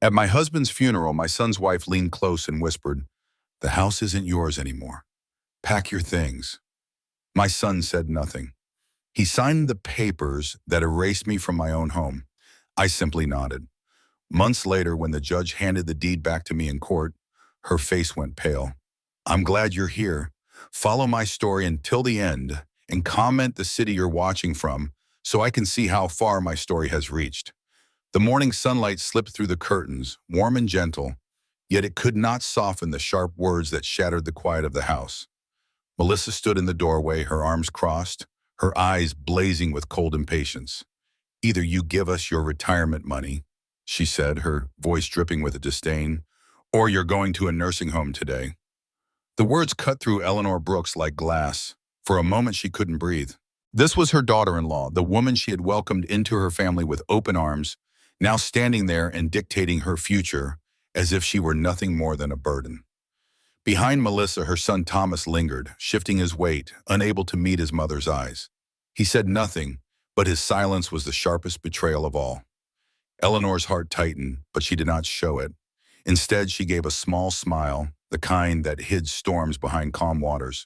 At my husband's funeral, my son's wife leaned close and whispered, "The house isn't yours anymore. Pack your things." My son said nothing. He signed the papers that erased me from my own home. I simply nodded. Months later, when the judge handed the deed back to me in court, her face went pale. "I'm glad you're here. Follow my story until the end and comment the city you're watching from so I can see how far my story has reached." The morning sunlight slipped through the curtains, warm and gentle, yet it could not soften the sharp words that shattered the quiet of the house. Melissa stood in the doorway, her arms crossed, her eyes blazing with cold impatience. "Either you give us your retirement money," she said, her voice dripping with disdain, "or you're going to a nursing home today." The words cut through Eleanor Brooks like glass. For a moment she couldn't breathe. This was her daughter-in-law, the woman she had welcomed into her family with open arms, now standing there and dictating her future as if she were nothing more than a burden. Behind Melissa, her son Thomas lingered, shifting his weight, unable to meet his mother's eyes. He said nothing, but his silence was the sharpest betrayal of all. Eleanor's heart tightened, but she did not show it. Instead, she gave a small smile, the kind that hid storms behind calm waters.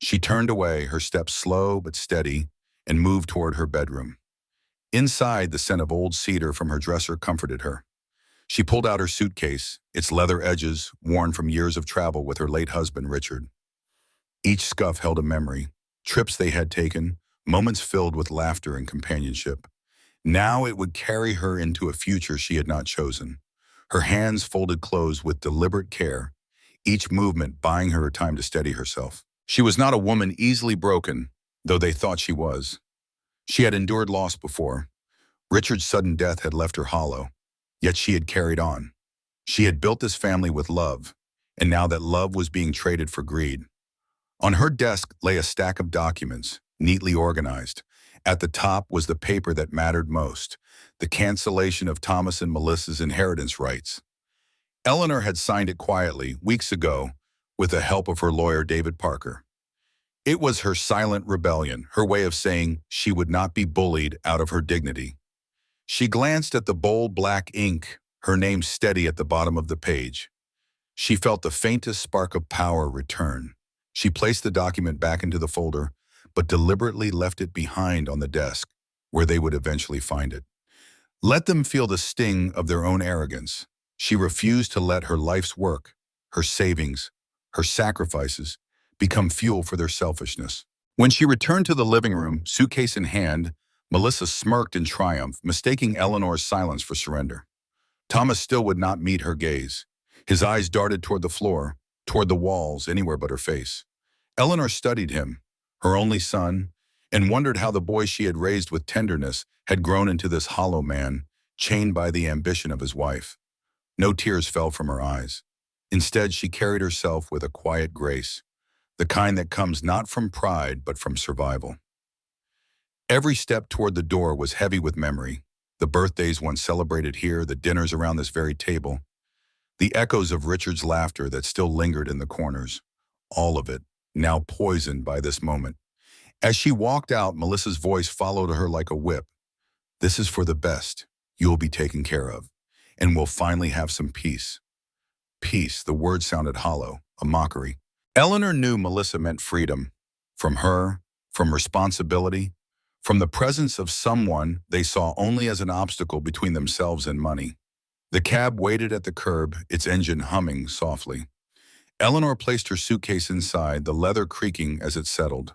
She turned away, her steps slow but steady, and moved toward her bedroom. Inside, the scent of old cedar from her dresser comforted her. She pulled out her suitcase, its leather edges worn from years of travel with her late husband, Richard. Each scuff held a memory, trips they had taken, moments filled with laughter and companionship. Now it would carry her into a future she had not chosen. Her hands folded closed with deliberate care, each movement buying her time to steady herself. She was not a woman easily broken, though they thought she was. She had endured loss before. Richard's sudden death had left her hollow, yet she had carried on. She had built this family with love, and now that love was being traded for greed. On her desk lay a stack of documents, neatly organized. At the top was the paper that mattered most, the cancellation of Thomas and Melissa's inheritance rights. Eleanor had signed it quietly, weeks ago, with the help of her lawyer, David Parker. It was her silent rebellion, her way of saying she would not be bullied out of her dignity. She glanced at the bold black ink, her name steady at the bottom of the page. She felt the faintest spark of power return. She placed the document back into the folder, but deliberately left it behind on the desk, where they would eventually find it. Let them feel the sting of their own arrogance. She refused to let her life's work, her savings, her sacrifices, become fuel for their selfishness. When she returned to the living room, suitcase in hand, Melissa smirked in triumph, mistaking Eleanor's silence for surrender. Thomas still would not meet her gaze. His eyes darted toward the floor, toward the walls, anywhere but her face. Eleanor studied him, her only son, and wondered how the boy she had raised with tenderness had grown into this hollow man, chained by the ambition of his wife. No tears fell from her eyes. Instead, she carried herself with a quiet grace, the kind that comes not from pride but from survival. Every step toward the door was heavy with memory, the birthdays once celebrated here, the dinners around this very table, the echoes of Richard's laughter that still lingered in the corners, all of it now poisoned by this moment. As she walked out, Melissa's voice followed her like a whip. "This is for the best. You'll be taken care of, and we'll finally have some peace." Peace, the word sounded hollow, a mockery. Eleanor knew Melissa meant freedom. From her, from responsibility, from the presence of someone they saw only as an obstacle between themselves and money. The cab waited at the curb, its engine humming softly. Eleanor placed her suitcase inside, the leather creaking as it settled.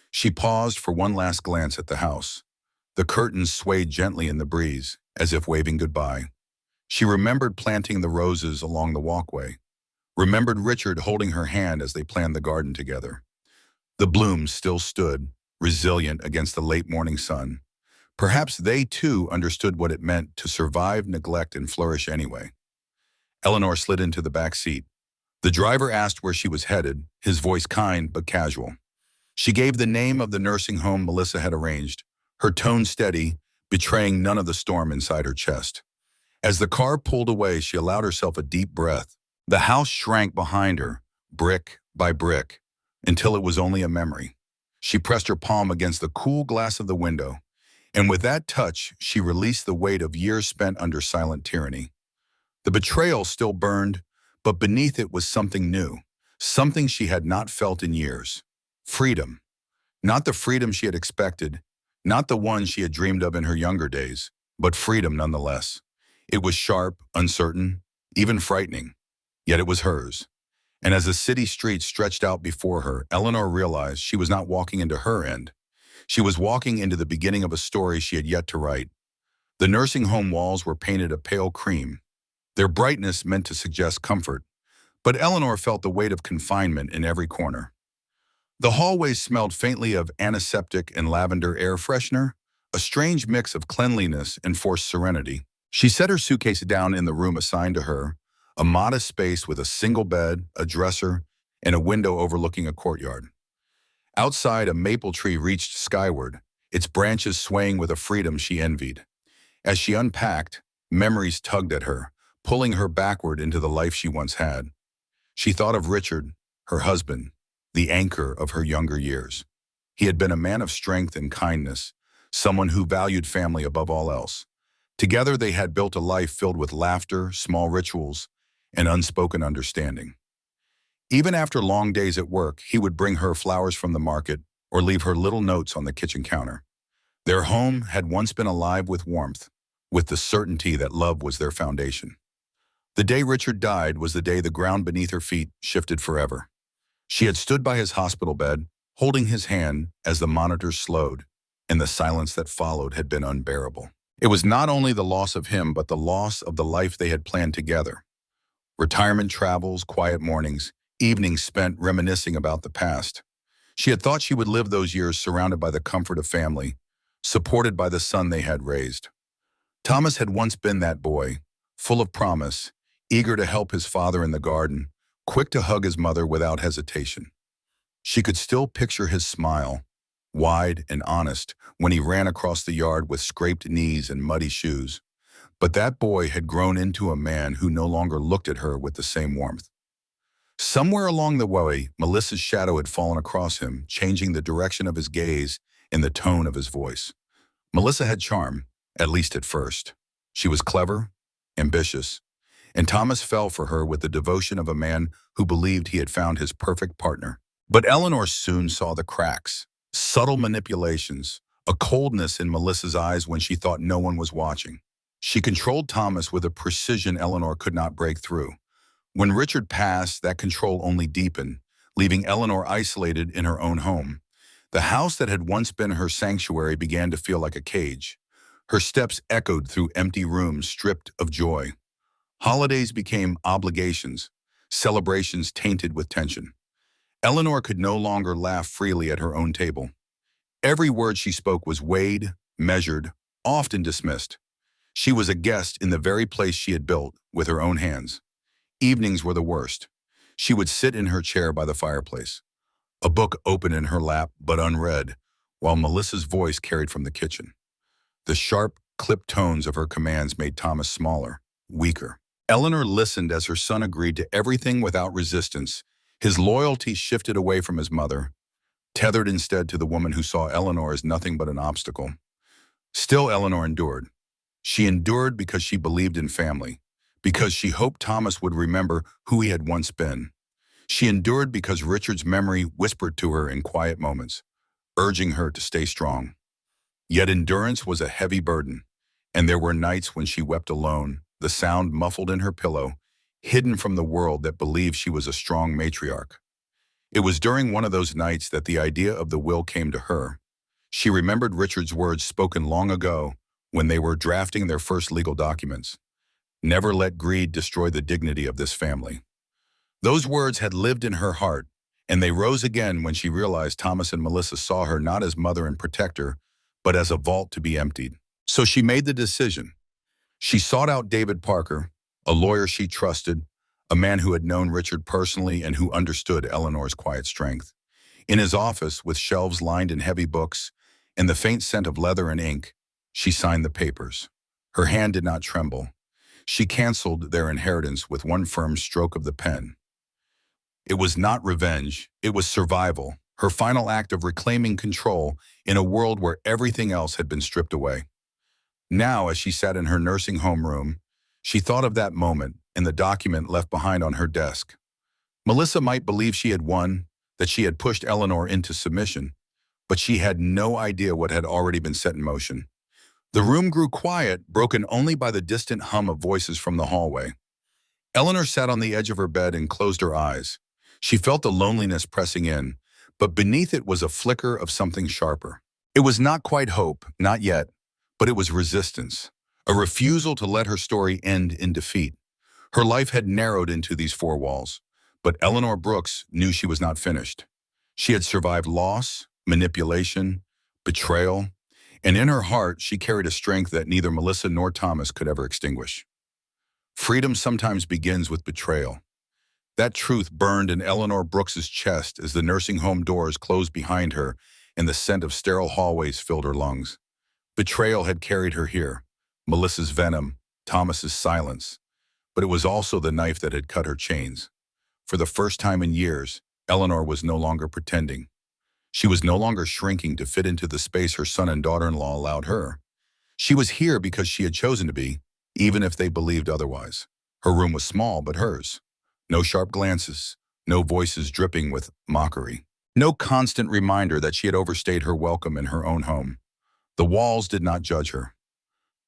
She paused for one last glance at the house. The curtains swayed gently in the breeze, as if waving goodbye. She remembered planting the roses along the walkway, remembered Richard holding her hand as they planned the garden together. The blooms still stood, resilient against the late morning sun. Perhaps they too understood what it meant to survive neglect and flourish anyway. Eleanor slid into the back seat. The driver asked where she was headed, his voice kind but casual. She gave the name of the nursing home Melissa had arranged, her tone steady, betraying none of the storm inside her chest. As the car pulled away, she allowed herself a deep breath. The house shrank behind her, brick by brick, until it was only a memory. She pressed her palm against the cool glass of the window, and with that touch, she released the weight of years spent under silent tyranny. The betrayal still burned, but beneath it was something new, something she had not felt in years. Freedom. Not the freedom she had expected, not the one she had dreamed of in her younger days, but freedom nonetheless. It was sharp, uncertain, even frightening, yet it was hers. And as the city streets stretched out before her, Eleanor realized she was not walking into her end. She was walking into the beginning of a story she had yet to write. The nursing home walls were painted a pale cream, their brightness meant to suggest comfort, but Eleanor felt the weight of confinement in every corner. The hallways smelled faintly of antiseptic and lavender air freshener, a strange mix of cleanliness and forced serenity. She set her suitcase down in the room assigned to her, a modest space with a single bed, a dresser, and a window overlooking a courtyard. Outside, a maple tree reached skyward, its branches swaying with a freedom she envied. As she unpacked, memories tugged at her, pulling her backward into the life she once had. She thought of Richard, her husband, the anchor of her younger years. He had been a man of strength and kindness, someone who valued family above all else. Together they had built a life filled with laughter, small rituals, and unspoken understanding. Even after long days at work, he would bring her flowers from the market or leave her little notes on the kitchen counter. Their home had once been alive with warmth, with the certainty that love was their foundation. The day Richard died was the day the ground beneath her feet shifted forever. She had stood by his hospital bed, holding his hand as the monitors slowed, and the silence that followed had been unbearable. It was not only the loss of him, but the loss of the life they had planned together. Retirement travels, quiet mornings, evenings spent reminiscing about the past. She had thought she would live those years surrounded by the comfort of family, supported by the son they had raised. Thomas had once been that boy, full of promise, eager to help his father in the garden, quick to hug his mother without hesitation. She could still picture his smile, wide and honest, when he ran across the yard with scraped knees and muddy shoes. But that boy had grown into a man who no longer looked at her with the same warmth. Somewhere along the way, Melissa's shadow had fallen across him, changing the direction of his gaze and the tone of his voice. Melissa had charm, at least at first. She was clever, ambitious, and Thomas fell for her with the devotion of a man who believed he had found his perfect partner. But Eleanor soon saw the cracks, subtle manipulations, a coldness in Melissa's eyes when she thought no one was watching. She controlled Thomas with a precision Eleanor could not break through. When Richard passed, that control only deepened, leaving Eleanor isolated in her own home. The house that had once been her sanctuary began to feel like a cage. Her steps echoed through empty rooms stripped of joy. Holidays became obligations, celebrations tainted with tension. Eleanor could no longer laugh freely at her own table. Every word she spoke was weighed, measured, often dismissed. She was a guest in the very place she had built with her own hands. Evenings were the worst. She would sit in her chair by the fireplace, a book open in her lap but unread, while Melissa's voice carried from the kitchen. The sharp, clipped tones of her commands made Thomas smaller, weaker. Eleanor listened as her son agreed to everything without resistance. His loyalty shifted away from his mother, tethered instead to the woman who saw Eleanor as nothing but an obstacle. Still, Eleanor endured. She endured because she believed in family, because she hoped Thomas would remember who he had once been. She endured because Richard's memory whispered to her in quiet moments, urging her to stay strong. Yet endurance was a heavy burden, and there were nights when she wept alone, the sound muffled in her pillow, hidden from the world that believed she was a strong matriarch. It was during one of those nights that the idea of the will came to her. She remembered Richard's words spoken long ago when they were drafting their first legal documents. Never let greed destroy the dignity of this family. Those words had lived in her heart, and they rose again when she realized Thomas and Melissa saw her not as mother and protector, but as a vault to be emptied. So she made the decision. She sought out David Parker, a lawyer she trusted, a man who had known Richard personally and who understood Eleanor's quiet strength. In his office, with shelves lined in heavy books and the faint scent of leather and ink, she signed the papers. Her hand did not tremble. She canceled their inheritance with one firm stroke of the pen. It was not revenge, it was survival, her final act of reclaiming control in a world where everything else had been stripped away. Now, as she sat in her nursing home room, She thought of that moment and the document left behind on her desk. Melissa might believe she had won, that she had pushed Eleanor into submission, but she had no idea what had already been set in motion. The room grew quiet, broken only by the distant hum of voices from the hallway. Eleanor sat on the edge of her bed and closed her eyes. She felt the loneliness pressing in, but beneath it was a flicker of something sharper. It was not quite hope, not yet, but it was resistance, a refusal to let her story end in defeat. Her life had narrowed into these four walls, but Eleanor Brooks knew she was not finished. She had survived loss, manipulation, betrayal, and in her heart she carried a strength that neither Melissa nor Thomas could ever extinguish. Freedom sometimes begins with betrayal. That truth burned in Eleanor Brooks's chest as the nursing home doors closed behind her and the scent of sterile hallways filled her lungs. Betrayal had carried her here, Melissa's venom, Thomas's silence, but it was also the knife that had cut her chains. For the first time in years, Eleanor was no longer pretending. She was no longer shrinking to fit into the space her son and daughter-in-law allowed her. She was here because she had chosen to be, even if they believed otherwise. Her room was small, but hers. No sharp glances, no voices dripping with mockery. No constant reminder that she had overstayed her welcome in her own home. The walls did not judge her.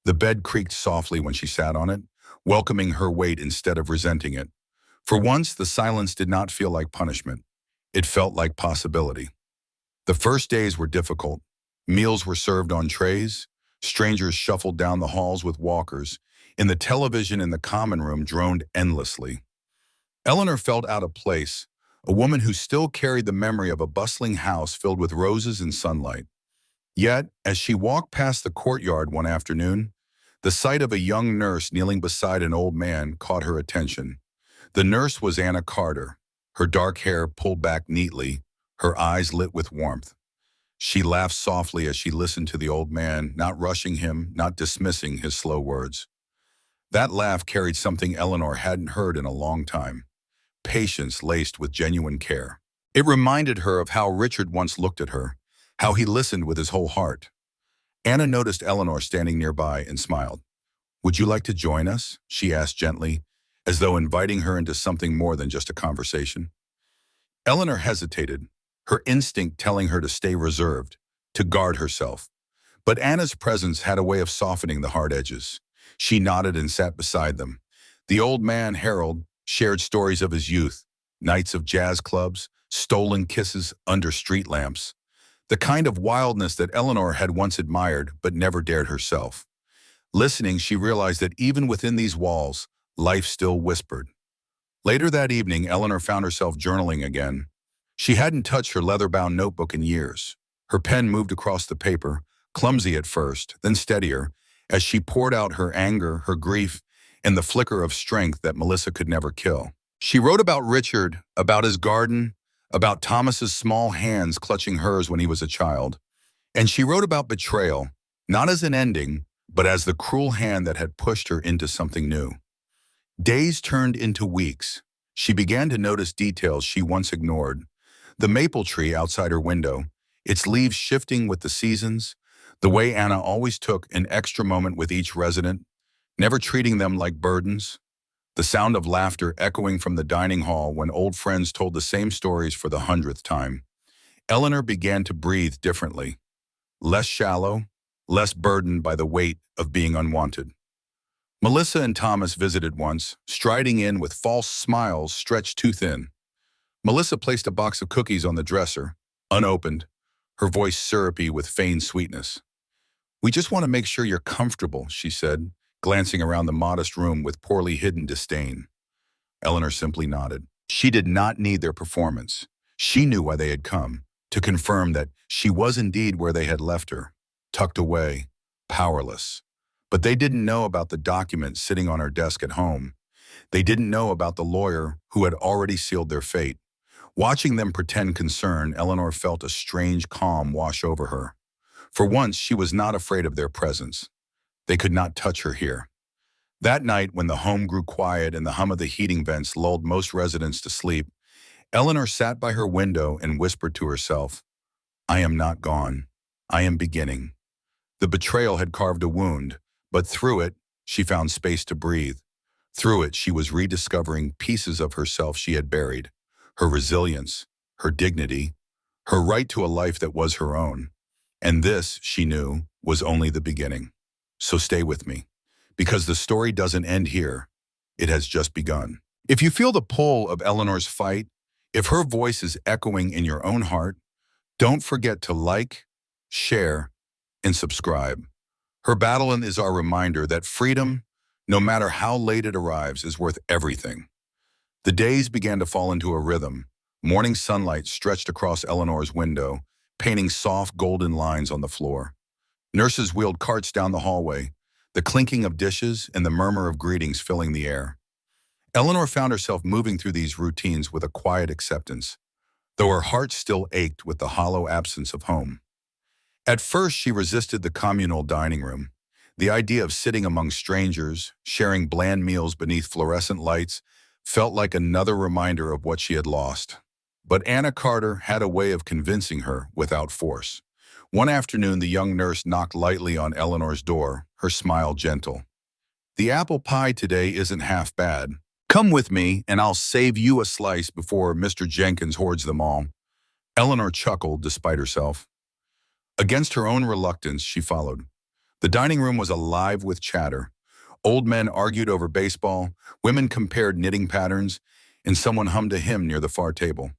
The bed creaked softly when she sat on it, welcoming her weight instead of resenting it. For once, the silence did not feel like punishment. It felt like possibility. The first days were difficult. Meals were served on trays. Strangers shuffled down the halls with walkers, and the television in the common room droned endlessly. Eleanor felt out of place, a woman who still carried the memory of a bustling house filled with roses and sunlight. Yet, as she walked past the courtyard one afternoon, the sight of a young nurse kneeling beside an old man caught her attention. The nurse was Anna Carter, her dark hair pulled back neatly, her eyes lit with warmth. She laughed softly as she listened to the old man, not rushing him, not dismissing his slow words. That laugh carried something Eleanor hadn't heard in a long time, patience laced with genuine care. It reminded her of how Richard once looked at her, how he listened with his whole heart. Anna noticed Eleanor standing nearby and smiled. "Would you like to join us?" she asked gently, as though inviting her into something more than just a conversation. Eleanor hesitated, her instinct telling her to stay reserved, to guard herself. But Anna's presence had a way of softening the hard edges. She nodded and sat beside them. The old man, Harold, shared stories of his youth, nights of jazz clubs, stolen kisses under street lamps, the kind of wildness that Eleanor had once admired but never dared herself. Listening, she realized that even within these walls, life still whispered. Later that evening, Eleanor found herself journaling again. She hadn't touched her leather-bound notebook in years. Her pen moved across the paper, clumsy at first, then steadier, as she poured out her anger, her grief, and the flicker of strength that Melissa could never kill. She wrote about Richard, about his garden, about Thomas's small hands clutching hers when he was a child. And she wrote about betrayal, not as an ending, but as the cruel hand that had pushed her into something new. Days turned into weeks. She began to notice details she once ignored. The maple tree outside her window, its leaves shifting with the seasons, the way Anna always took an extra moment with each resident, never treating them like burdens, the sound of laughter echoing from the dining hall when old friends told the same stories for the 100th time. Eleanor began to breathe differently, less shallow, less burdened by the weight of being unwanted. Melissa and Thomas visited once, striding in with false smiles stretched too thin. Melissa placed a box of cookies on the dresser, unopened, her voice syrupy with feigned sweetness. "We just want to make sure you're comfortable," she said, glancing around the modest room with poorly hidden disdain. Eleanor simply nodded. She did not need their performance. She knew why they had come, to confirm that she was indeed where they had left her, tucked away, powerless. But they didn't know about the document sitting on her desk at home. They didn't know about the lawyer who had already sealed their fate. Watching them pretend concern, Eleanor felt a strange calm wash over her. For once, she was not afraid of their presence. They could not touch her here. That night, when the home grew quiet and the hum of the heating vents lulled most residents to sleep, Eleanor sat by her window and whispered to herself, "I am not gone. I am beginning." The betrayal had carved a wound, but through it, she found space to breathe. Through it, she was rediscovering pieces of herself she had buried, her resilience, her dignity, her right to a life that was her own. And this, she knew, was only the beginning. So stay with me, because the story doesn't end here. It has just begun. If you feel the pull of Eleanor's fight, if her voice is echoing in your own heart, don't forget to like, share, and subscribe. Her battle is our reminder that freedom, no matter how late it arrives, is worth everything. The days began to fall into a rhythm. Morning sunlight stretched across Eleanor's window, painting soft golden lines on the floor. Nurses wheeled carts down the hallway, the clinking of dishes and the murmur of greetings filling the air. Eleanor found herself moving through these routines with a quiet acceptance, though her heart still ached with the hollow absence of home. At first, she resisted the communal dining room. The idea of sitting among strangers, sharing bland meals beneath fluorescent lights, felt like another reminder of what she had lost. But Anna Carter had a way of convincing her without force. One afternoon, the young nurse knocked lightly on Eleanor's door, her smile gentle. "The apple pie today isn't half bad. Come with me, and I'll save you a slice before Mr. Jenkins hoards them all." Eleanor chuckled despite herself. Against her own reluctance, she followed. The dining room was alive with chatter. Old men argued over baseball, women compared knitting patterns, and someone hummed a hymn near the far table.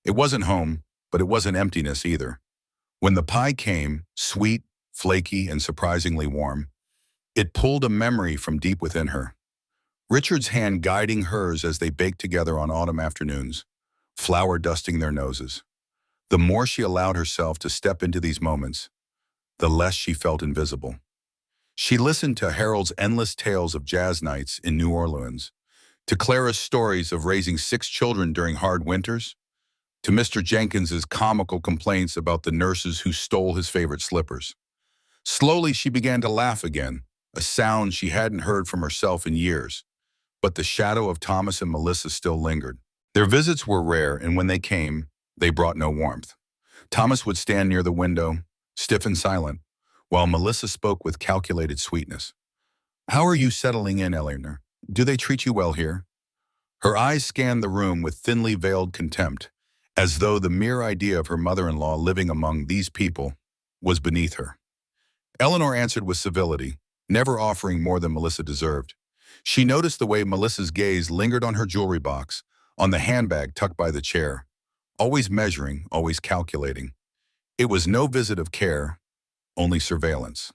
It wasn't home, but it wasn't emptiness either. When the pie came, sweet, flaky, and surprisingly warm, it pulled a memory from deep within her. Richard's hand guiding hers as they baked together on autumn afternoons, flour dusting their noses. The more she allowed herself to step into these moments, the less she felt invisible. She listened to Harold's endless tales of jazz nights in New Orleans, to Clara's stories of raising 6 children during hard winters, to Mr. Jenkins's comical complaints about the nurses who stole his favorite slippers. Slowly, she began to laugh again, a sound she hadn't heard from herself in years. But the shadow of Thomas and Melissa still lingered. Their visits were rare, and when they came, they brought no warmth. Thomas would stand near the window, stiff and silent, while Melissa spoke with calculated sweetness. "How are you settling in, Eleanor? Do they treat you well here?" Her eyes scanned the room with thinly veiled contempt, as though the mere idea of her mother-in-law living among these people was beneath her. Eleanor answered with civility, never offering more than Melissa deserved. She noticed the way Melissa's gaze lingered on her jewelry box, on the handbag tucked by the chair, always measuring, always calculating. It was no visit of care, only surveillance.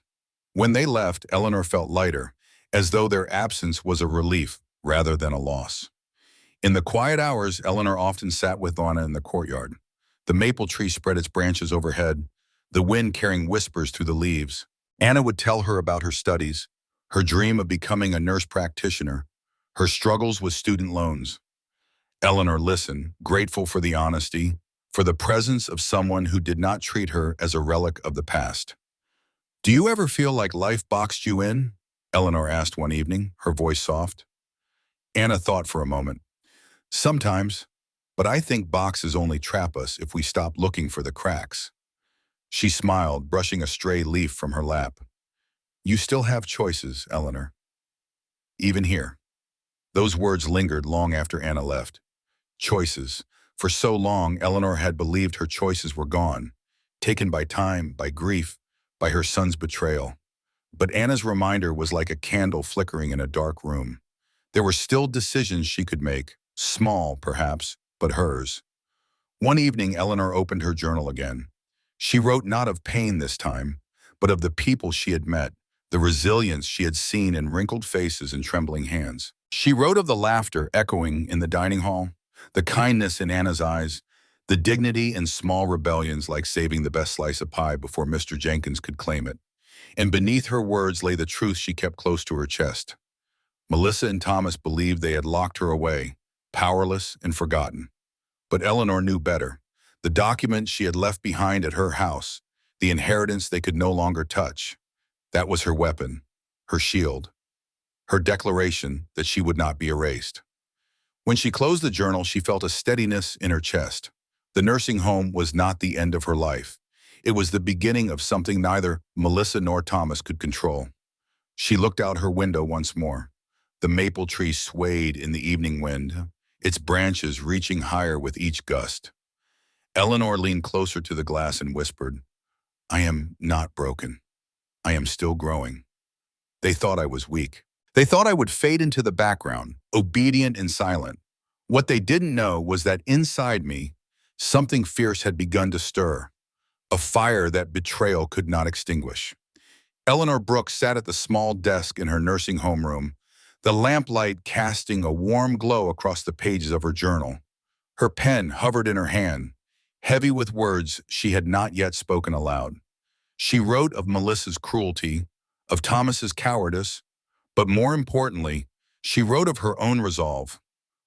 When they left, Eleanor felt lighter, as though their absence was a relief rather than a loss. In the quiet hours, Eleanor often sat with Anna in the courtyard. The maple tree spread its branches overhead, the wind carrying whispers through the leaves. Anna would tell her about her studies, her dream of becoming a nurse practitioner, her struggles with student loans. Eleanor listened, grateful for the honesty, for the presence of someone who did not treat her as a relic of the past. "Do you ever feel like life boxed you in?" Eleanor asked one evening, her voice soft. Anna thought for a moment. "Sometimes, but I think boxes only trap us if we stop looking for the cracks." She smiled, brushing a stray leaf from her lap. "You still have choices, Eleanor. Even here." Those words lingered long after Anna left. Choices. For so long, Eleanor had believed her choices were gone, taken by time, by grief, by her son's betrayal. But Anna's reminder was like a candle flickering in a dark room. There were still decisions she could make, small, perhaps, but hers. One evening, Eleanor opened her journal again. She wrote not of pain this time, but of the people she had met, the resilience she had seen in wrinkled faces and trembling hands. She wrote of the laughter echoing in the dining hall, the kindness in Anna's eyes, the dignity in small rebellions like saving the best slice of pie before Mr. Jenkins could claim it. And beneath her words lay the truth she kept close to her chest. Melissa and Thomas believed they had locked her away, powerless and forgotten. But Eleanor knew better. The document she had left behind at her house, the inheritance they could no longer touch, that was her weapon, her shield, her declaration that she would not be erased. When she closed the journal, she felt a steadiness in her chest. The nursing home was not the end of her life. It was the beginning of something neither Melissa nor Thomas could control. She looked out her window once more. The maple tree swayed in the evening wind, its branches reaching higher with each gust. Eleanor leaned closer to the glass and whispered, "I am not broken. I am still growing." They thought I was weak. They thought I would fade into the background, obedient and silent. What they didn't know was that inside me, something fierce had begun to stir, a fire that betrayal could not extinguish. Eleanor Brooks sat at the small desk in her nursing home room, the lamplight casting a warm glow across the pages of her journal. Her pen hovered in her hand, heavy with words she had not yet spoken aloud. She wrote of Melissa's cruelty, of Thomas's cowardice, but more importantly, she wrote of her own resolve.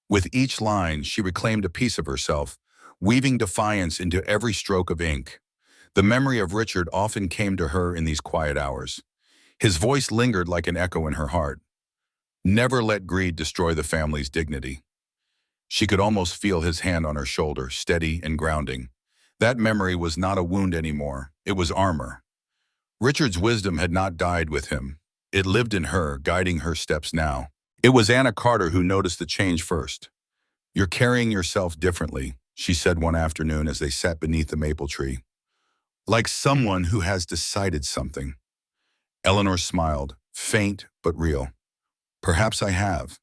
With each line, she reclaimed a piece of herself, weaving defiance into every stroke of ink. The memory of Richard often came to her in these quiet hours. His voice lingered like an echo in her heart. Never let greed destroy the family's dignity. She could almost feel his hand on her shoulder, steady and grounding. That memory was not a wound anymore, it was armor. Richard's wisdom had not died with him. It lived in her, guiding her steps now. It was Anna Carter who noticed the change first. "You're carrying yourself differently," she said one afternoon as they sat beneath the maple tree. "Like someone who has decided something." Eleanor smiled, faint but real. "Perhaps I have."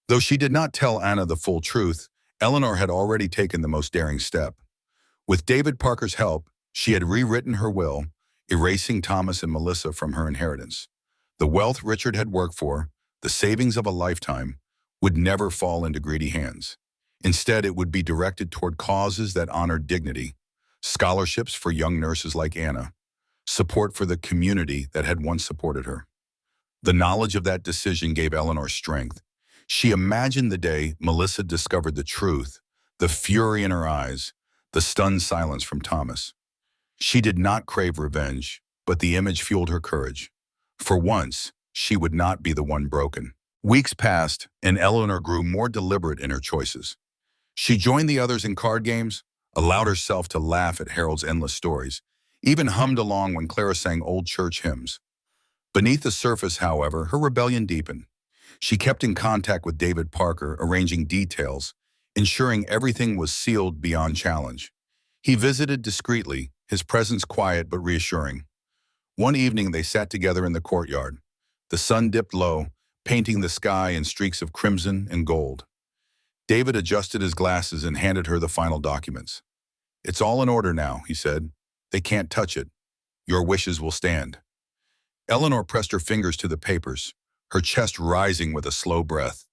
Though she did not tell Anna the full truth, Eleanor had already taken the most daring step. With David Parker's help, she had rewritten her will, erasing Thomas and Melissa from her inheritance. The wealth Richard had worked for, the savings of a lifetime, would never fall into greedy hands. Instead, it would be directed toward causes that honored dignity, scholarships for young nurses like Anna, support for the community that had once supported her. The knowledge of that decision gave Eleanor strength. She imagined the day Melissa discovered the truth, the fury in her eyes, the stunned silence from Thomas. She did not crave revenge, but the image fueled her courage. For once, she would not be the one broken. Weeks passed, and Eleanor grew more deliberate in her choices. She joined the others in card games, allowed herself to laugh at Harold's endless stories, even hummed along when Clara sang old church hymns. Beneath the surface, however, her rebellion deepened. She kept in contact with David Parker, arranging details, ensuring everything was sealed beyond challenge. He visited discreetly, his presence quiet but reassuring. One evening they sat together in the courtyard. The sun dipped low, painting the sky in streaks of crimson and gold. David adjusted his glasses and handed her the final documents. "It's all in order now," he said. "They can't touch it. Your wishes will stand." Eleanor pressed her fingers to the papers, her chest rising with a slow breath.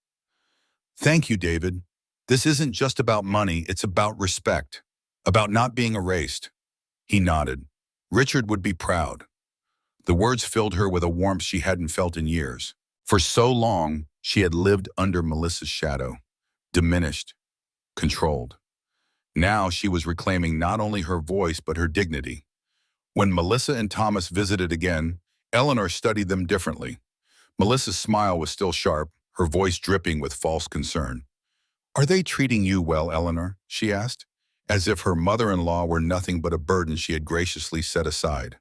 "Thank you, David. This isn't just about money, it's about respect, about not being erased." He nodded. Richard would be proud. The words filled her with a warmth she hadn't felt in years. For so long, she had lived under Melissa's shadow, diminished, controlled. Now she was reclaiming not only her voice but her dignity. When Melissa and Thomas visited again, Eleanor studied them differently. Melissa's smile was still sharp, her voice dripping with false concern. "Are they treating you well, Eleanor?" she asked, as if her mother-in-law were nothing but a burden she had graciously set aside.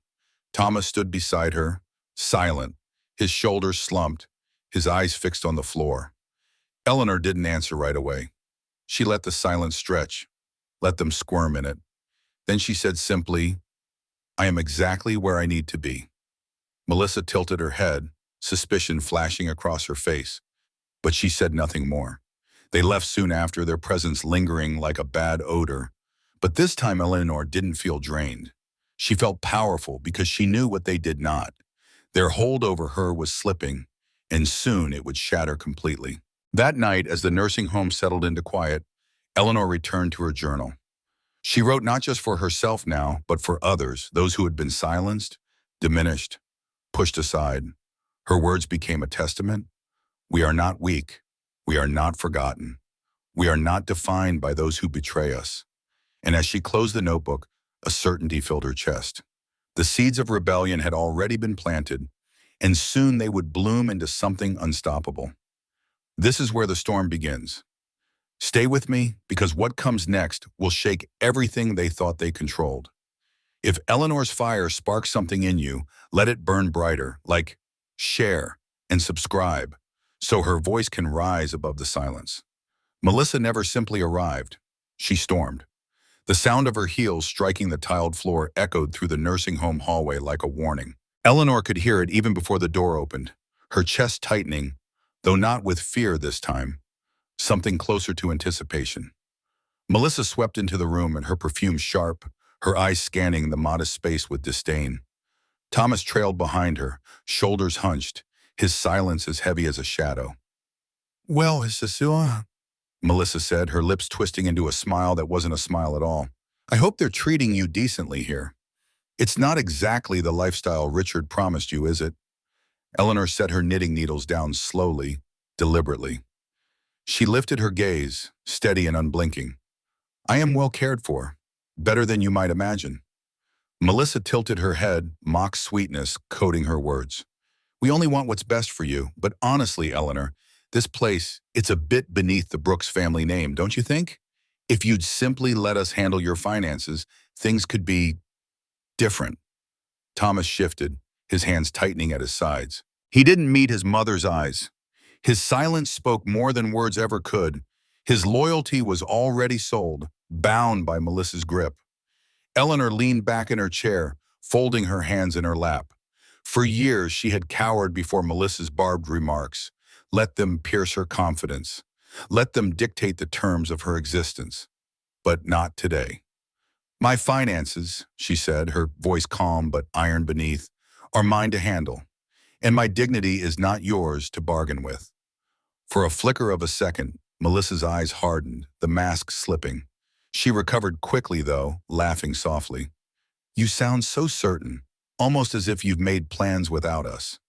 Thomas stood beside her, silent, his shoulders slumped, his eyes fixed on the floor. Eleanor didn't answer right away. She let the silence stretch, let them squirm in it. Then she said simply, "I am exactly where I need to be." Melissa tilted her head, suspicion flashing across her face, but she said nothing more. They left soon after, their presence lingering like a bad odor. But this time Eleanor didn't feel drained. She felt powerful because she knew what they did not. Their hold over her was slipping, and soon it would shatter completely. That night, as the nursing home settled into quiet, Eleanor returned to her journal. She wrote not just for herself now, but for others, those who had been silenced, diminished, pushed aside. Her words became a testament. We are not weak. We are not forgotten. We are not defined by those who betray us. And as she closed the notebook, a certainty filled her chest. The seeds of rebellion had already been planted, and soon they would bloom into something unstoppable. This is where the storm begins. Stay with me, because what comes next will shake everything they thought they controlled. If Eleanor's fire sparks something in you, let it burn brighter, like share and subscribe, so her voice can rise above the silence. Melissa never simply arrived. She stormed. The sound of her heels striking the tiled floor echoed through the nursing home hallway like a warning. Eleanor could hear it even before the door opened, her chest tightening, though not with fear this time, something closer to anticipation. Melissa swept into the room and her perfume sharp, her eyes scanning the modest space with disdain. Thomas trailed behind her, shoulders hunched, his silence as heavy as a shadow. "Well, Cecile," Melissa said, her lips twisting into a smile that wasn't a smile at all. "I hope they're treating you decently here. It's not exactly the lifestyle Richard promised you, is it?" Eleanor set her knitting needles down slowly, deliberately. She lifted her gaze, steady and unblinking. "I am well cared for, better than you might imagine." Melissa tilted her head, mock sweetness coating her words. "We only want what's best for you, but honestly, Eleanor, this place, it's a bit beneath the Brooks family name, don't you think? If you'd simply let us handle your finances, things could be different." Thomas shifted, his hands tightening at his sides. He didn't meet his mother's eyes. His silence spoke more than words ever could. His loyalty was already sold, bound by Melissa's grip. Eleanor leaned back in her chair, folding her hands in her lap. For years, she had cowered before Melissa's barbed remarks. Let them pierce her confidence. Let them dictate the terms of her existence. But not today. "My finances," she said, her voice calm but iron beneath, "are mine to handle. And my dignity is not yours to bargain with." For a flicker of a second, Melissa's eyes hardened, the mask slipping. She recovered quickly, though, laughing softly. "You sound so certain, almost as if you've made plans without us."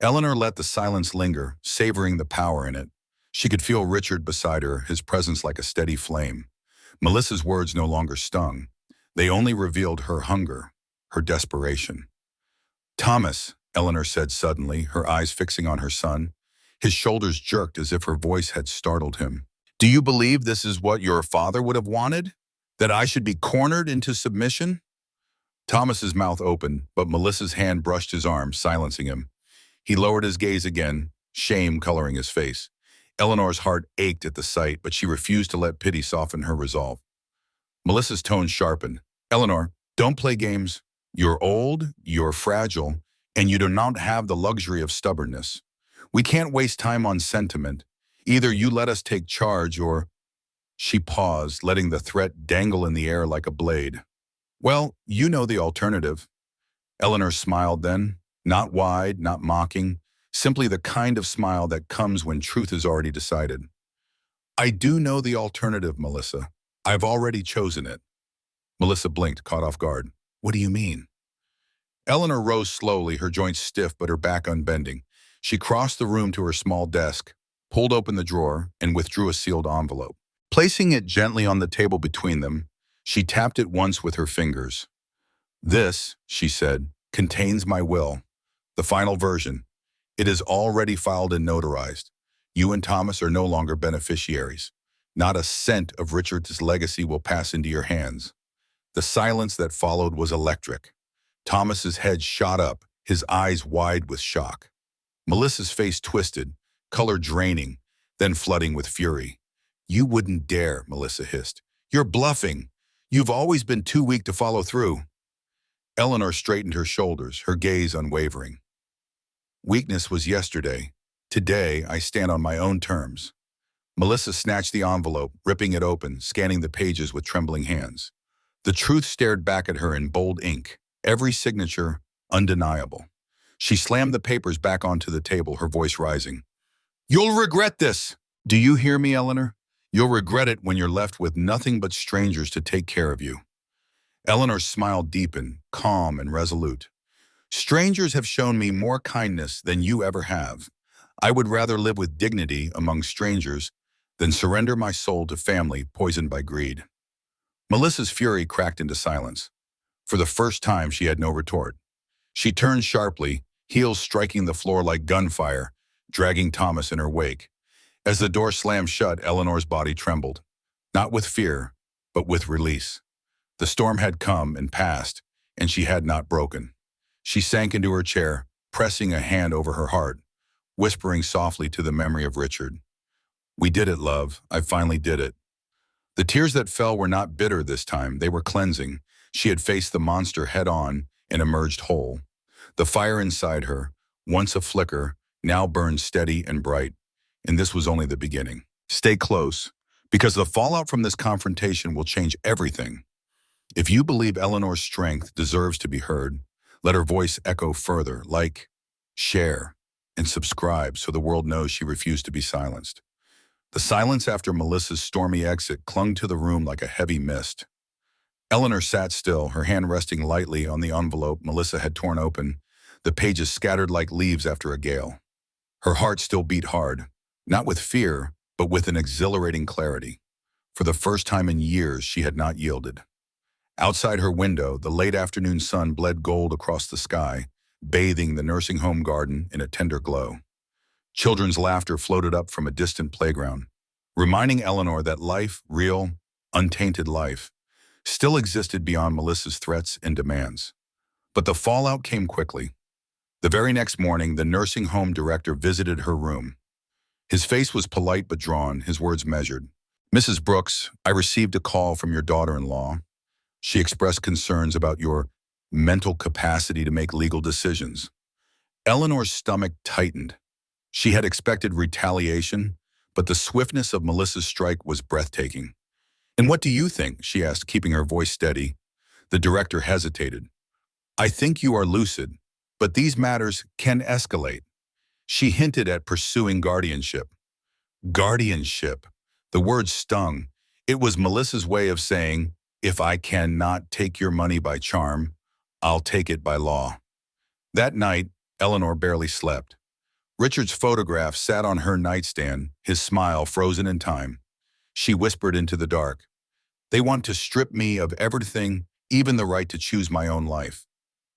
Eleanor let the silence linger, savoring the power in it. She could feel Richard beside her, his presence like a steady flame. Melissa's words no longer stung. They only revealed her hunger, her desperation. "Thomas," Eleanor said suddenly, her eyes fixing on her son. His shoulders jerked as if her voice had startled him. "Do you believe this is what your father would have wanted? That I should be cornered into submission?" Thomas's mouth opened, but Melissa's hand brushed his arm, silencing him. He lowered his gaze again, shame coloring his face. Eleanor's heart ached at the sight, but she refused to let pity soften her resolve. Melissa's tone sharpened. "Eleanor, don't play games. You're old, you're fragile, and you do not have the luxury of stubbornness. We can't waste time on sentiment. Either you let us take charge or—" She paused, letting the threat dangle in the air like a blade. "Well, you know the alternative." Eleanor smiled then, not wide, not mocking, simply the kind of smile that comes when truth is already decided. "I do know the alternative, Melissa. I've already chosen it." Melissa blinked, caught off guard. "What do you mean?" Eleanor rose slowly, her joints stiff but her back unbending. She crossed the room to her small desk, pulled open the drawer, and withdrew a sealed envelope. Placing it gently on the table between them, she tapped it once with her fingers. "This," she said, "contains my will. The final version. It is already filed and notarized. You and Thomas are no longer beneficiaries. Not a cent of Richard's legacy will pass into your hands." The silence that followed was electric. Thomas's head shot up, his eyes wide with shock. Melissa's face twisted, color draining, then flooding with fury. "You wouldn't dare," Melissa hissed. "You're bluffing. You've always been too weak to follow through." Eleanor straightened her shoulders, her gaze unwavering. "Weakness was yesterday. Today, I stand on my own terms." Melissa snatched the envelope, ripping it open, scanning the pages with trembling hands. The truth stared back at her in bold ink, every signature undeniable. She slammed the papers back onto the table, her voice rising. "You'll regret this! Do you hear me, Eleanor? You'll regret it when you're left with nothing but strangers to take care of you." Eleanor's smile deepened, calm and resolute. "Strangers have shown me more kindness than you ever have. I would rather live with dignity among strangers than surrender my soul to family poisoned by greed." Melissa's fury cracked into silence. For the first time, she had no retort. She turned sharply, heels striking the floor like gunfire, dragging Thomas in her wake. As the door slammed shut, Eleanor's body trembled, not with fear, but with release. The storm had come and passed, and she had not broken. She sank into her chair, pressing a hand over her heart. whispering softly to the memory of Richard. "We did it, love. I finally did it." The tears that fell were not bitter this time. They were cleansing. She had faced the monster head-on and emerged whole. The fire inside her, once a flicker, now burned steady and bright. And this was only the beginning. Stay close, because the fallout from this confrontation will change everything. If you believe Eleanor's strength deserves to be heard, let her voice echo further, like, share, and subscribe so the world knows she refused to be silenced. The silence after Melissa's stormy exit clung to the room like a heavy mist. Eleanor sat still, her hand resting lightly on the envelope Melissa had torn open, the pages scattered like leaves after a gale. Her heart still beat hard, not with fear, but with an exhilarating clarity. For the first time in years, she had not yielded. Outside her window, the late afternoon sun bled gold across the sky, bathing the nursing home garden in a tender glow. Children's laughter floated up from a distant playground, reminding Eleanor that life, real, untainted life, still existed beyond Melissa's threats and demands. But the fallout came quickly. The very next morning, the nursing home director visited her room. His face was polite but drawn, his words measured. "Mrs. Brooks, I received a call from your daughter-in-law. She expressed concerns about your mental capacity to make legal decisions." Eleanor's stomach tightened. She had expected retaliation, but the swiftness of Melissa's strike was breathtaking. "And what do you think?" she asked, keeping her voice steady. The director hesitated. "I think you are lucid, but these matters can escalate." She hinted at pursuing guardianship. Guardianship. The word stung. It was Melissa's way of saying, if I cannot take your money by charm, I'll take it by law. That night, Eleanor barely slept. Richard's photograph sat on her nightstand, his smile frozen in time. She whispered into the dark, "They want to strip me of everything, even the right to choose my own life."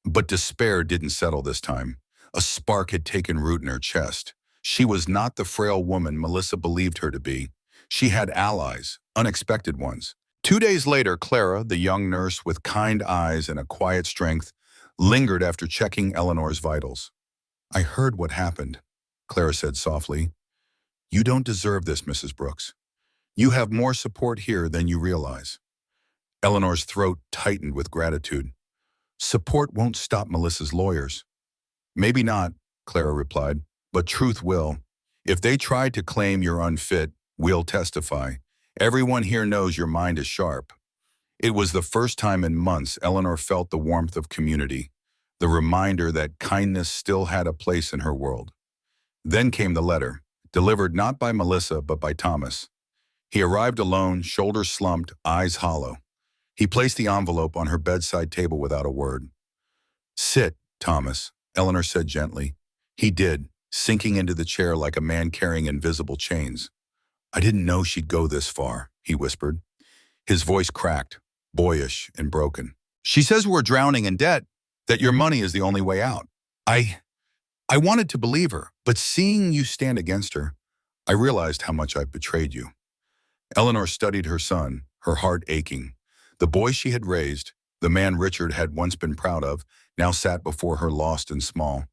But despair didn't settle this time. A spark had taken root in her chest. She was not the frail woman Melissa believed her to be. She had allies, unexpected ones. 2 days later, Clara, the young nurse with kind eyes and a quiet strength, lingered after checking Eleanor's vitals. "I heard what happened," Clara said softly. "You don't deserve this, Mrs. Brooks. You have more support here than you realize." Eleanor's throat tightened with gratitude. "Support won't stop Melissa's lawyers." "Maybe not," Clara replied, "but truth will. If they try to claim you're unfit, we'll testify. Everyone here knows your mind is sharp." It was the first time in months Eleanor felt the warmth of community, the reminder that kindness still had a place in her world. Then came the letter, delivered not by Melissa but by Thomas. He arrived alone, shoulders slumped, eyes hollow. He placed the envelope on her bedside table without a word. "Sit, Thomas," Eleanor said gently. He did, sinking into the chair like a man carrying invisible chains. "I didn't know she'd go this far," he whispered. His voice cracked, boyish and broken. "She says we're drowning in debt, that your money is the only way out. I wanted to believe her, but seeing you stand against her, I realized how much I've betrayed you." Eleanor studied her son, her heart aching. The boy she had raised, the man Richard had once been proud of, now sat before her lost and small.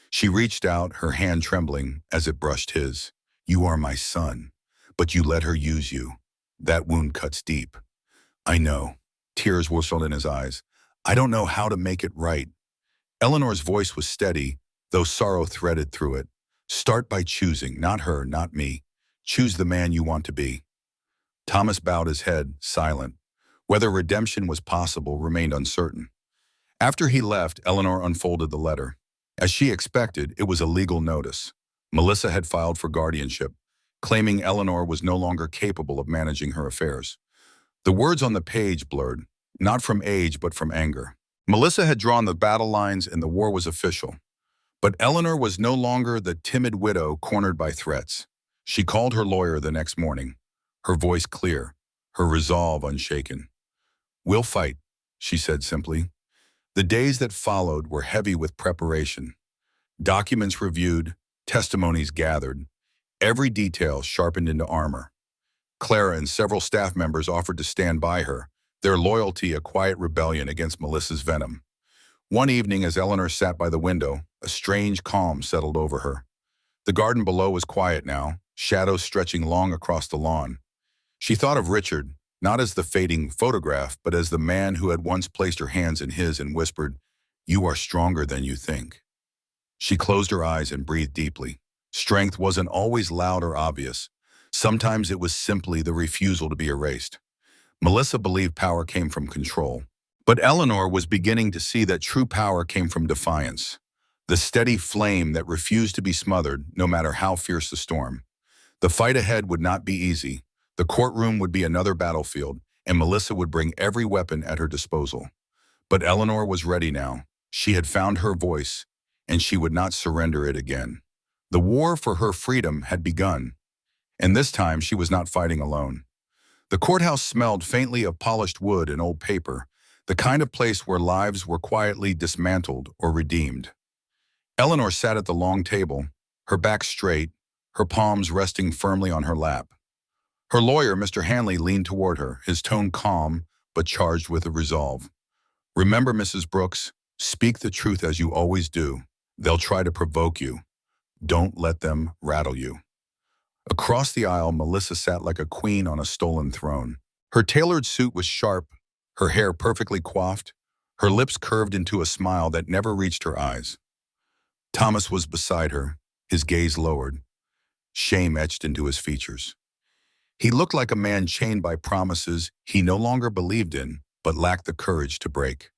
She reached out, her hand trembling as it brushed his. "You are my son, but you let her use you. That wound cuts deep." "I know." Tears whistled in his eyes. "I don't know how to make it right." Eleanor's voice was steady, though sorrow threaded through it. "Start by choosing, not her, not me. Choose the man you want to be." Thomas bowed his head, silent. Whether redemption was possible remained uncertain. After he left, Eleanor unfolded the letter. As she expected, it was a legal notice. Melissa had filed for guardianship, claiming Eleanor was no longer capable of managing her affairs. The words on the page blurred, not from age but from anger. Melissa had drawn the battle lines and the war was official. But Eleanor was no longer the timid widow cornered by threats. She called her lawyer the next morning, her voice clear, her resolve unshaken. "We'll fight," she said simply. The days that followed were heavy with preparation. Documents reviewed, testimonies gathered, every detail sharpened into armor. Clara and several staff members offered to stand by her, their loyalty a quiet rebellion against Melissa's venom. One evening, as Eleanor sat by the window, a strange calm settled over her. The garden below was quiet now, shadows stretching long across the lawn. She thought of Richard, not as the fading photograph, but as the man who had once placed her hands in his and whispered, "You are stronger than you think." She closed her eyes and breathed deeply. Strength wasn't always loud or obvious. Sometimes it was simply the refusal to be erased. Melissa believed power came from control. But Eleanor was beginning to see that true power came from defiance, the steady flame that refused to be smothered no matter how fierce the storm. The fight ahead would not be easy. The courtroom would be another battlefield, and Melissa would bring every weapon at her disposal. But Eleanor was ready now. She had found her voice, and she would not surrender it again. The war for her freedom had begun, and this time she was not fighting alone. The courthouse smelled faintly of polished wood and old paper, the kind of place where lives were quietly dismantled or redeemed. Eleanor sat at the long table, her back straight, her palms resting firmly on her lap. Her lawyer, Mr. Hanley, leaned toward her, his tone calm but charged with a resolve. "Remember, Mrs. Brooks, speak the truth as you always do. They'll try to provoke you. Don't let them rattle you." Across the aisle, Melissa sat like a queen on a stolen throne. Her tailored suit was sharp, her hair perfectly coiffed, her lips curved into a smile that never reached her eyes. Thomas was beside her, his gaze lowered, shame etched into his features. He looked like a man chained by promises he no longer believed in, but lacked the courage to break.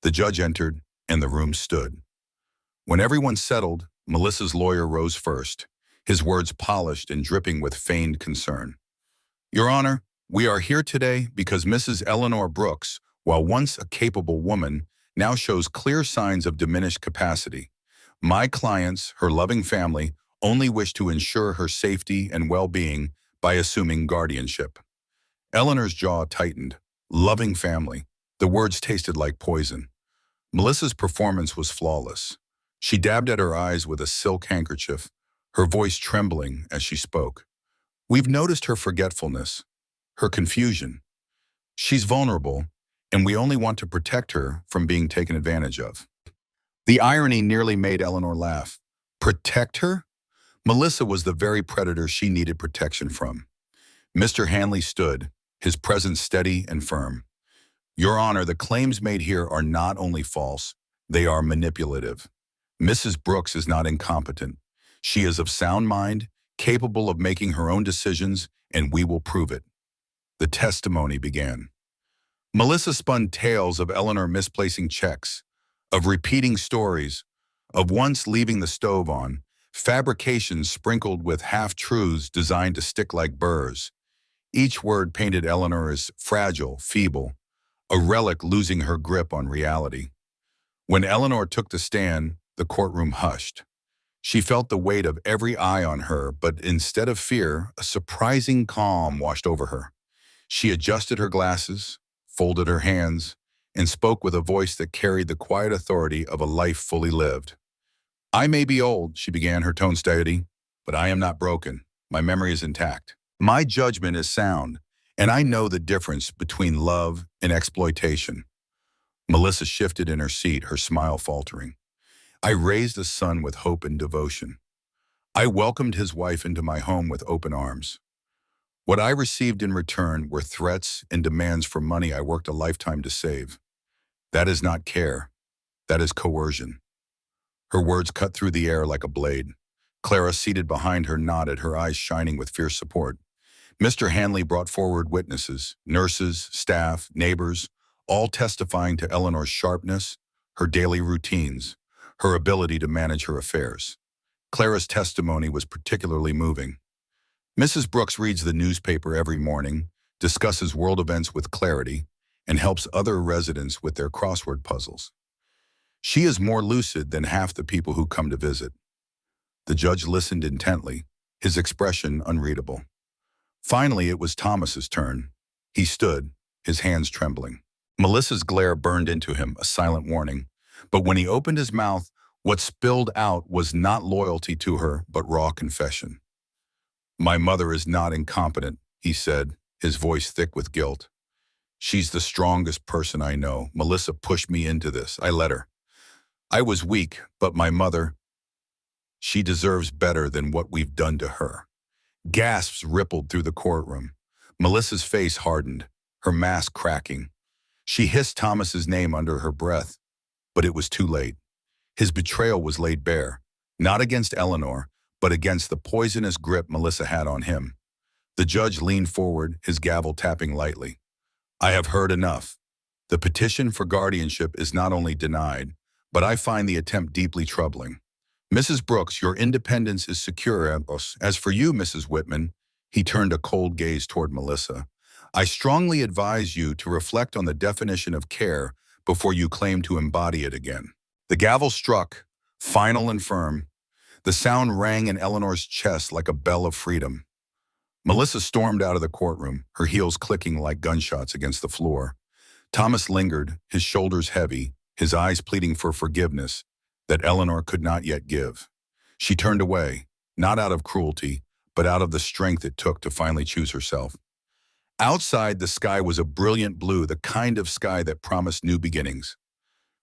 The judge entered, and the room stood. When everyone settled, Melissa's lawyer rose first, his words polished and dripping with feigned concern. "Your Honor, we are here today because Mrs. Eleanor Brooks, while once a capable woman, now shows clear signs of diminished capacity. My clients, her loving family, only wish to ensure her safety and well-being by assuming guardianship." Eleanor's jaw tightened. Loving family. The words tasted like poison. Melissa's performance was flawless. She dabbed at her eyes with a silk handkerchief, her voice trembling as she spoke. "We've noticed her forgetfulness, her confusion. She's vulnerable, and we only want to protect her from being taken advantage of." The irony nearly made Eleanor laugh. Protect her? Melissa was the very predator she needed protection from. Mr. Hanley stood, his presence steady and firm. "Your Honor, the claims made here are not only false, they are manipulative. Mrs. Brooks is not incompetent. She is of sound mind, capable of making her own decisions, and we will prove it." The testimony began. Melissa spun tales of Eleanor misplacing checks, of repeating stories, of once leaving the stove on, fabrications sprinkled with half-truths designed to stick like burrs. Each word painted Eleanor as fragile, feeble, a relic losing her grip on reality. When Eleanor took the stand, the courtroom hushed. She felt the weight of every eye on her, but instead of fear, a surprising calm washed over her. She adjusted her glasses, folded her hands, and spoke with a voice that carried the quiet authority of a life fully lived. "I may be old," she began, her tone steady, "but I am not broken. My memory is intact. My judgment is sound, and I know the difference between love and exploitation." Melissa shifted in her seat, her smile faltering. "I raised a son with hope and devotion. I welcomed his wife into my home with open arms. What I received in return were threats and demands for money I worked a lifetime to save. That is not care. That is coercion." Her words cut through the air like a blade. Clara, seated behind her, nodded, her eyes shining with fierce support. Mr. Hanley brought forward witnesses, nurses, staff, neighbors, all testifying to Eleanor's sharpness, her daily routines, her ability to manage her affairs. Clara's testimony was particularly moving. "Mrs. Brooks reads the newspaper every morning, discusses world events with clarity, and helps other residents with their crossword puzzles. She is more lucid than half the people who come to visit." The judge listened intently, his expression unreadable. Finally, it was Thomas's turn. He stood, his hands trembling. Melissa's glare burned into him, a silent warning. But when he opened his mouth, what spilled out was not loyalty to her, but raw confession. "My mother is not incompetent," he said, his voice thick with guilt. "She's the strongest person I know. Melissa pushed me into this. I let her. I was weak, but my mother..." She deserves better than what we've done to her. Gasps rippled through the courtroom. Melissa's face hardened, her mask cracking. She hissed Thomas's name under her breath, but it was too late. His betrayal was laid bare, not against Eleanor, but against the poisonous grip Melissa had on him. The judge leaned forward, his gavel tapping lightly. I have heard enough. The petition for guardianship is not only denied, but I find the attempt deeply troubling. Mrs. Brooks, your independence is secure. As for you, Mrs. Whitman, he turned a cold gaze toward Melissa. I strongly advise you to reflect on the definition of care before you claim to embody it again. The gavel struck, final and firm. The sound rang in Eleanor's chest like a bell of freedom. Melissa stormed out of the courtroom, her heels clicking like gunshots against the floor. Thomas lingered, his shoulders heavy, his eyes pleading for forgiveness that Eleanor could not yet give. She turned away, not out of cruelty, but out of the strength it took to finally choose herself. Outside, the sky was a brilliant blue, the kind of sky that promised new beginnings.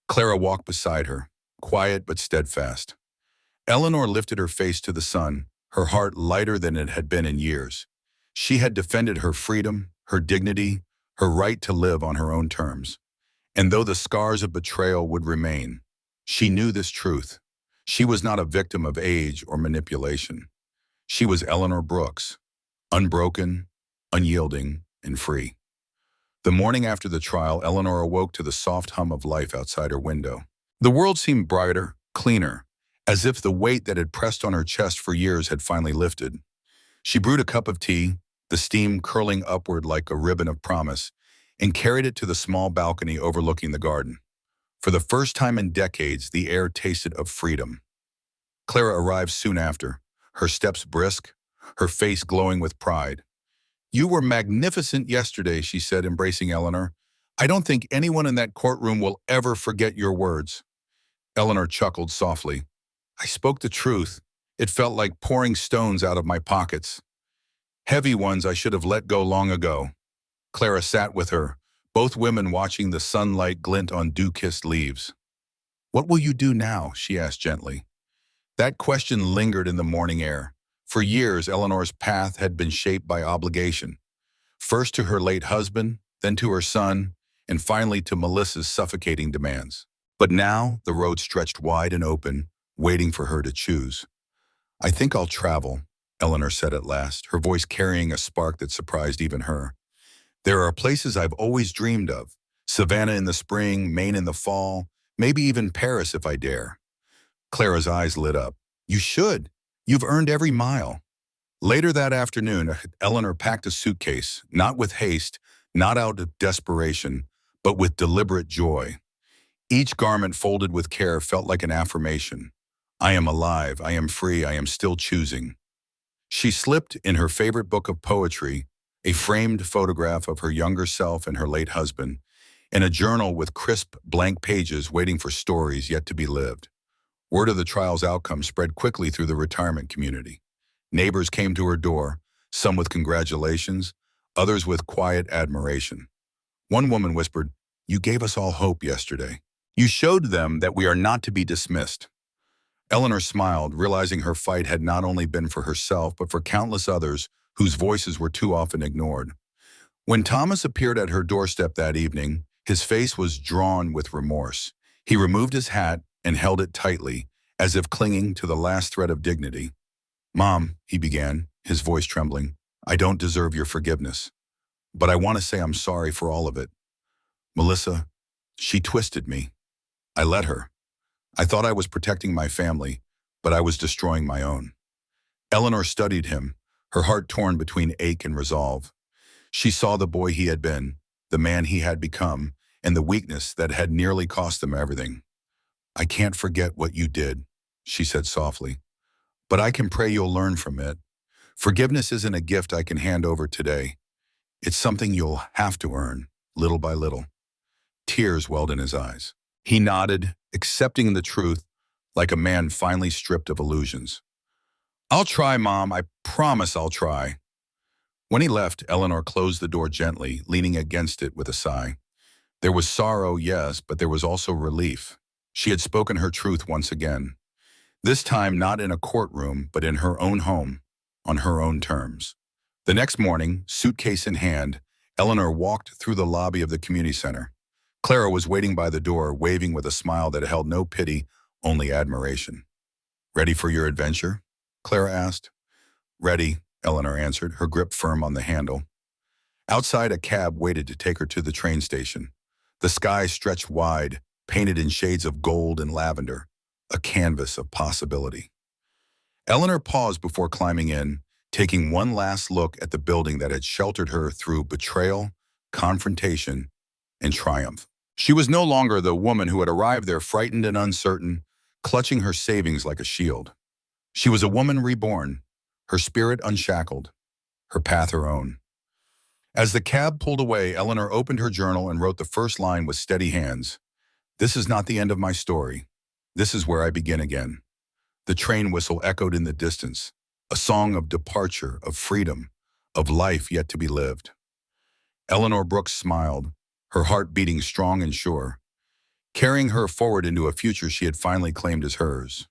Clara walked beside her, quiet but steadfast. Eleanor lifted her face to the sun, her heart lighter than it had been in years. She had defended her freedom, her dignity, her right to live on her own terms. And though the scars of betrayal would remain, she knew this truth. She was not a victim of age or manipulation. She was Eleanor Brooks, unbroken, unyielding, and free. The morning after the trial, Eleanor awoke to the soft hum of life outside her window. The world seemed brighter, cleaner, as if the weight that had pressed on her chest for years had finally lifted. She brewed a cup of tea, the steam curling upward like a ribbon of promise, and carried it to the small balcony overlooking the garden. For the first time in decades, the air tasted of freedom. Clara arrived soon after, her steps brisk, her face glowing with pride. You were magnificent yesterday, she said, embracing Eleanor. I don't think anyone in that courtroom will ever forget your words. Eleanor chuckled softly. I spoke the truth. It felt like pouring stones out of my pockets. Heavy ones I should have let go long ago. Clara sat with her, both women watching the sunlight glint on dew-kissed leaves. What will you do now? She asked gently. That question lingered in the morning air. For years, Eleanor's path had been shaped by obligation. First to her late husband, then to her son, and finally to Melissa's suffocating demands. But now, the road stretched wide and open, waiting for her to choose. I think I'll travel, Eleanor said at last, her voice carrying a spark that surprised even her. There are places I've always dreamed of. Savannah in the spring, Maine in the fall, maybe even Paris if I dare. Clara's eyes lit up. You should. You've earned every mile. Later that afternoon, Eleanor packed a suitcase, not with haste, not out of desperation, but with deliberate joy. Each garment folded with care felt like an affirmation. I am alive, I am free, I am still choosing. She slipped in her favorite book of poetry, a framed photograph of her younger self and her late husband, and a journal with crisp, blank pages waiting for stories yet to be lived. Word of the trial's outcome spread quickly through the retirement community. Neighbors came to her door, some with congratulations, others with quiet admiration. One woman whispered, "You gave us all hope yesterday. You showed them that we are not to be dismissed." Eleanor smiled, realizing her fight had not only been for herself, but for countless others whose voices were too often ignored. When Thomas appeared at her doorstep that evening, his face was drawn with remorse. He removed his hat and held it tightly, as if clinging to the last thread of dignity. "Mom," he began, his voice trembling, "I don't deserve your forgiveness, but I want to say I'm sorry for all of it. Melissa, she twisted me. I let her. I thought I was protecting my family, but I was destroying my own." Eleanor studied him, her heart torn between ache and resolve. She saw the boy he had been, the man he had become, and the weakness that had nearly cost them everything. "I can't forget what you did," she said softly, "but I can pray you'll learn from it. Forgiveness isn't a gift I can hand over today. It's something you'll have to earn, little by little." Tears welled in his eyes. He nodded, accepting the truth like a man finally stripped of illusions. "I'll try, Mom. I promise I'll try." When he left, Eleanor closed the door gently, leaning against it with a sigh. There was sorrow, yes, but there was also relief. She had spoken her truth once again. This time not in a courtroom, but in her own home, on her own terms. The next morning, suitcase in hand, Eleanor walked through the lobby of the community center. Clara was waiting by the door, waving with a smile that held no pity, only admiration. "Ready for your adventure?" Clara asked. "Ready," Eleanor answered, her grip firm on the handle. Outside, a cab waited to take her to the train station. The sky stretched wide, painted in shades of gold and lavender, a canvas of possibility. Eleanor paused before climbing in, taking one last look at the building that had sheltered her through betrayal, confrontation, and triumph. She was no longer the woman who had arrived there frightened and uncertain, clutching her savings like a shield. She was a woman reborn, her spirit unshackled, her path her own. As the cab pulled away, Eleanor opened her journal and wrote the first line with steady hands. "This is not the end of my story. This is where I begin again." The train whistle echoed in the distance, a song of departure, of freedom, of life yet to be lived. Eleanor Brooks smiled, her heart beating strong and sure, carrying her forward into a future she had finally claimed as hers.